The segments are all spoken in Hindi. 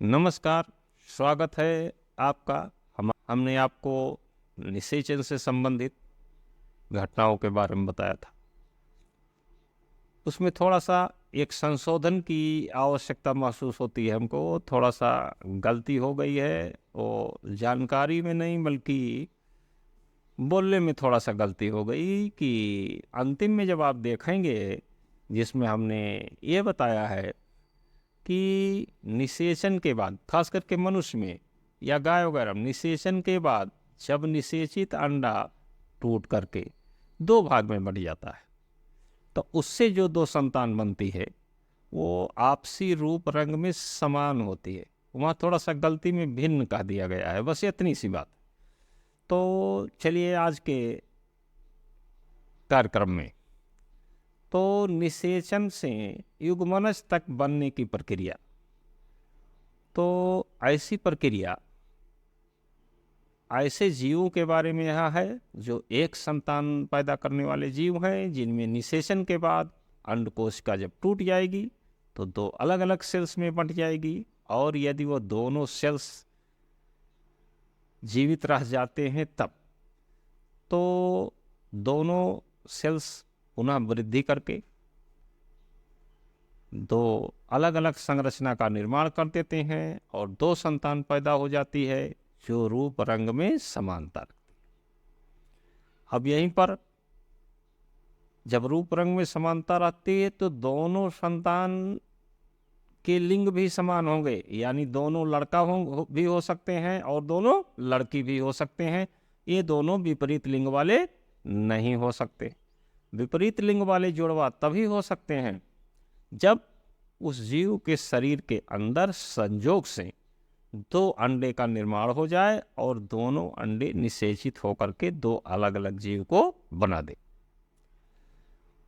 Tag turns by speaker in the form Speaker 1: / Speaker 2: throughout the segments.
Speaker 1: नमस्कार, स्वागत है आपका। हमने आपको निषेचन से संबंधित घटनाओं के बारे में बताया था। उसमें थोड़ा सा एक संशोधन की आवश्यकता महसूस होती है हमको। थोड़ा सा गलती हो गई है, वो जानकारी में नहीं बल्कि बोलने में थोड़ा सा गलती हो गई कि अंतिम में जब आप देखेंगे जिसमें हमने ये बताया है कि निषेचन के बाद, खास करके मनुष्य में या गाय वगैरह में, निषेचन के बाद जब निषेचित अंडा टूट करके दो भाग में बंट जाता है तो उससे जो दो संतान बनती है वो आपसी रूप रंग में समान होती है। वहाँ थोड़ा सा गलती में भिन्न कह दिया गया है, बस इतनी सी बात। तो चलिए आज के कार्यक्रम में तो निषेचन से युग्मनज तक बनने की प्रक्रिया, तो ऐसी प्रक्रिया ऐसे जीवों के बारे में यहाँ है जो एक संतान पैदा करने वाले जीव हैं, जिनमें निषेचन के बाद अंडकोश का जब टूट जाएगी तो दो अलग अलग सेल्स में बंट जाएगी। और यदि वो दोनों सेल्स जीवित रह जाते हैं तब तो दोनों सेल्स पुनः वृद्धि करके दो अलग अलग संरचना का निर्माण कर देते हैं और दो संतान पैदा हो जाती है जो रूप रंग में समानता रखती है। अब यहीं पर जब रूप रंग में समानता रहती है तो दोनों संतान के लिंग भी समान होंगे, यानी दोनों लड़का भी हो सकते हैं और दोनों लड़की भी हो सकते हैं। ये दोनों विपरीत लिंग वाले नहीं हो सकते। विपरीत लिंग वाले जुड़वा तभी हो सकते हैं जब उस जीव के शरीर के अंदर संजोग से दो अंडे का निर्माण हो जाए और दोनों अंडे निषेचित होकर के दो अलग अलग जीव को बना दे।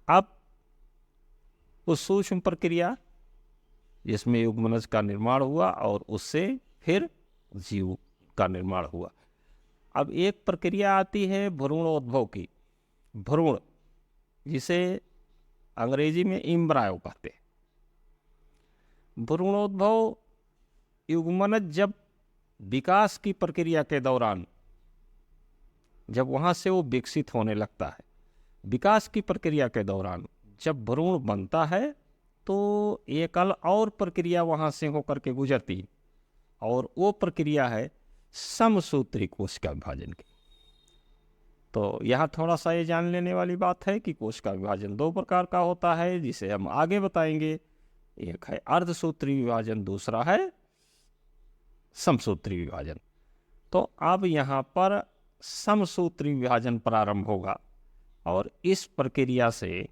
Speaker 1: अब उस सूक्ष्म प्रक्रिया जिसमें युग्मनज का निर्माण हुआ और उससे फिर जीव का निर्माण हुआ। अब एक प्रक्रिया आती है भ्रूणोद्भव की। भ्रूण, जिसे अंग्रेजी में इम्ब्रायो कहते हैं। भ्रूणोद्भव युग्मनज जब विकास की प्रक्रिया के दौरान, जब वहाँ से वो विकसित होने लगता है, विकास की प्रक्रिया के दौरान जब भ्रूण बनता है तो एक और प्रक्रिया वहाँ से होकर के गुजरती, और वो प्रक्रिया है समसूत्री कोशिका विभाजन की। तो यहाँ थोड़ा सा ये जान लेने वाली बात है कि कोशिका विभाजन दो प्रकार का होता है, जिसे हम आगे बताएंगे। एक है अर्धसूत्री विभाजन, दूसरा है समसूत्री विभाजन। तो अब यहाँ पर समसूत्री विभाजन प्रारंभ होगा और इस प्रक्रिया से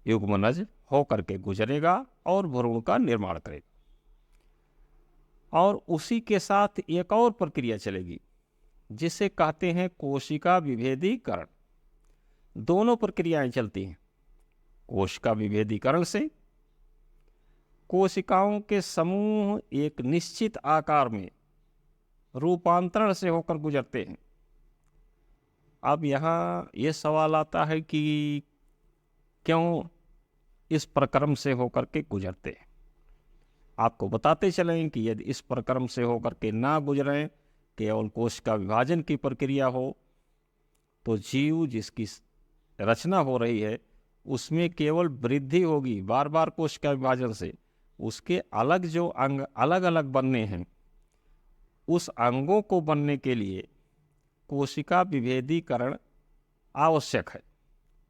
Speaker 1: युग्मनज होकर के गुजरेगा और भ्रूण का निर्माण करेगा। और उसी के साथ एक और प्रक्रिया चलेगी जिसे कहते हैं कोशिका विभेदीकरण। दोनों प्रक्रियाएं चलती हैं। कोशिका विभेदीकरण से कोशिकाओं के समूह एक निश्चित आकार में रूपांतरण से होकर गुजरते हैं। अब यहाँ ये सवाल आता है कि क्यों इस प्रक्रम से होकर के गुजरते हैं। आपको बताते चलें कि यदि इस प्रक्रम से होकर के ना गुजरें, केवल कोशिका विभाजन की प्रक्रिया हो, तो जीव जिसकी रचना हो रही है उसमें केवल वृद्धि होगी बार बार कोशिका विभाजन से। उसके अलग जो अंग अलग अलग बनने हैं, उस अंगों को बनने के लिए कोशिका विभेदीकरण आवश्यक है।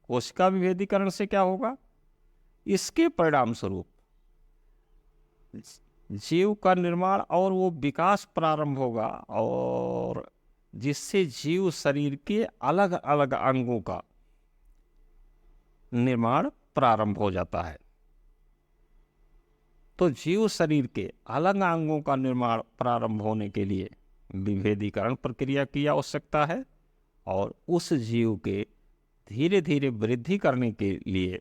Speaker 1: कोशिका विभेदीकरण से क्या होगा? इसके परिणाम स्वरूप जीव का निर्माण और वो विकास प्रारंभ होगा, और जिससे जीव शरीर के अलग अलग अंगों का निर्माण प्रारंभ हो जाता है। तो जीव शरीर के अलग अंगों का निर्माण प्रारंभ होने के लिए विभेदीकरण प्रक्रिया की आवश्यकता है, और उस जीव के धीरे धीरे वृद्धि करने के लिए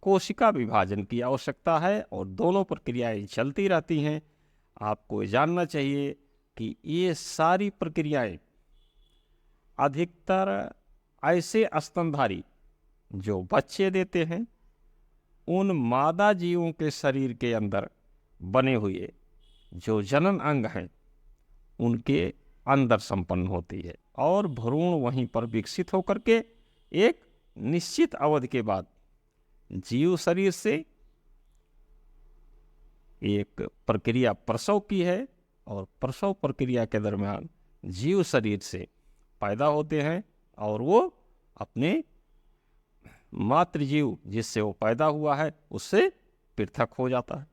Speaker 1: कोशिका विभाजन की आवश्यकता है, और दोनों प्रक्रियाएं चलती रहती हैं। आपको जानना चाहिए कि ये सारी प्रक्रियाएं अधिकतर ऐसे स्तनधारी जो बच्चे देते हैं उन मादा जीवों के शरीर के अंदर बने हुए जो जनन अंग हैं उनके अंदर संपन्न होती है और भ्रूण वहीं पर विकसित होकर के एक निश्चित अवधि के बाद जीव शरीर से एक प्रक्रिया प्रसव की है और प्रसव प्रक्रिया के दरमियान जीव शरीर से पैदा होते हैं और वो अपने मातृजीव जिससे वो पैदा हुआ है उससे पृथक हो जाता है।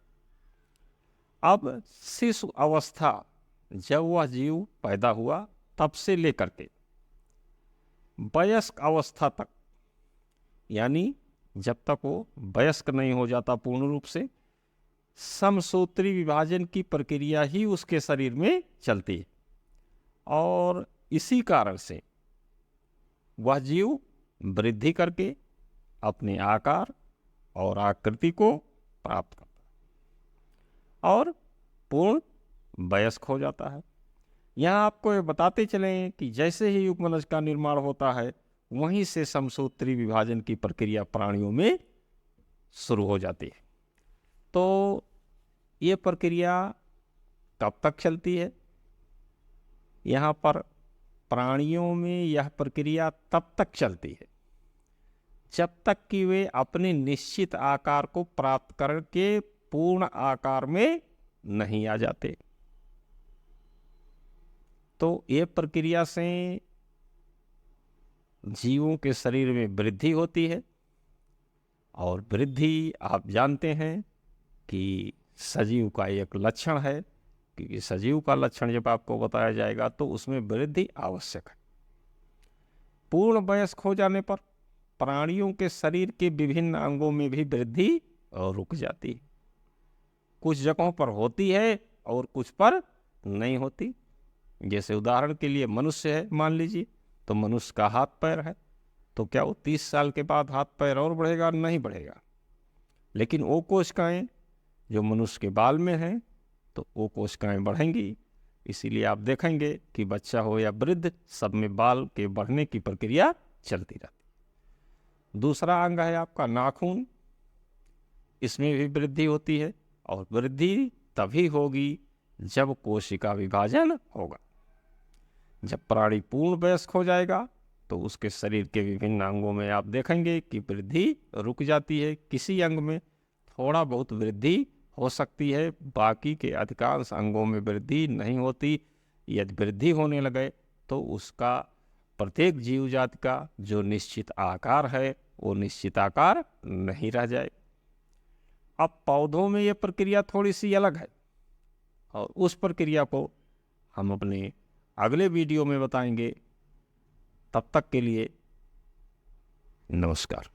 Speaker 1: अब शिशु अवस्था, जब वह जीव पैदा हुआ तब से लेकर के वयस्क अवस्था तक, यानी जब तक वो वयस्क नहीं हो जाता पूर्ण रूप से, समसूत्री विभाजन की प्रक्रिया ही उसके शरीर में चलती है और इसी कारण से वह जीव वृद्धि करके अपने आकार और आकृति को प्राप्त करता है और पूर्ण वयस्क हो जाता है। यहाँ आपको ये बताते चलें कि जैसे ही युग्मनज का निर्माण होता है वहीं से समसूत्री विभाजन की प्रक्रिया प्राणियों में शुरू हो जाती है। तो ये प्रक्रिया कब तक चलती है? यहाँ पर प्राणियों में यह प्रक्रिया तब तक चलती है जब तक कि वे अपने निश्चित आकार को प्राप्त करके पूर्ण आकार में नहीं आ जाते। तो ये प्रक्रिया से जीवों के शरीर में वृद्धि होती है और वृद्धि आप जानते हैं कि सजीव का एक लक्षण है, क्योंकि सजीव का लक्षण जब आपको बताया जाएगा तो उसमें वृद्धि आवश्यक है। पूर्ण वयस्क हो जाने पर प्राणियों के शरीर के विभिन्न अंगों में भी वृद्धि रुक जाती है। कुछ जगहों पर होती है और कुछ पर नहीं होती। जैसे उदाहरण के लिए मनुष्य है, मान लीजिए, तो मनुष्य का हाथ पैर है, तो क्या वो 30 साल के बाद हाथ पैर और बढ़ेगा? नहीं बढ़ेगा। लेकिन वो कोशिकाएं जो मनुष्य के बाल में हैं तो वो कोशिकाएं बढ़ेंगी। इसीलिए आप देखेंगे कि बच्चा हो या वृद्ध, सब में बाल के बढ़ने की प्रक्रिया चलती रहती। दूसरा अंग है आपका नाखून, इसमें भी वृद्धि होती है और वृद्धि तभी होगी जब कोशिका विभाजन होगा। जब प्राणी पूर्ण वयस्क हो जाएगा तो उसके शरीर के विभिन्न अंगों में आप देखेंगे कि वृद्धि रुक जाती है। किसी अंग में थोड़ा बहुत वृद्धि हो सकती है, बाकी के अधिकांश अंगों में वृद्धि नहीं होती। यदि वृद्धि होने लगे तो उसका प्रत्येक जीव जाति का जो निश्चित आकार है वो निश्चित आकार नहीं रह जाए। अब पौधों में ये प्रक्रिया थोड़ी सी अलग है और उस प्रक्रिया को हम अपने अगले वीडियो में बताएंगे। तब तक के लिए नमस्कार।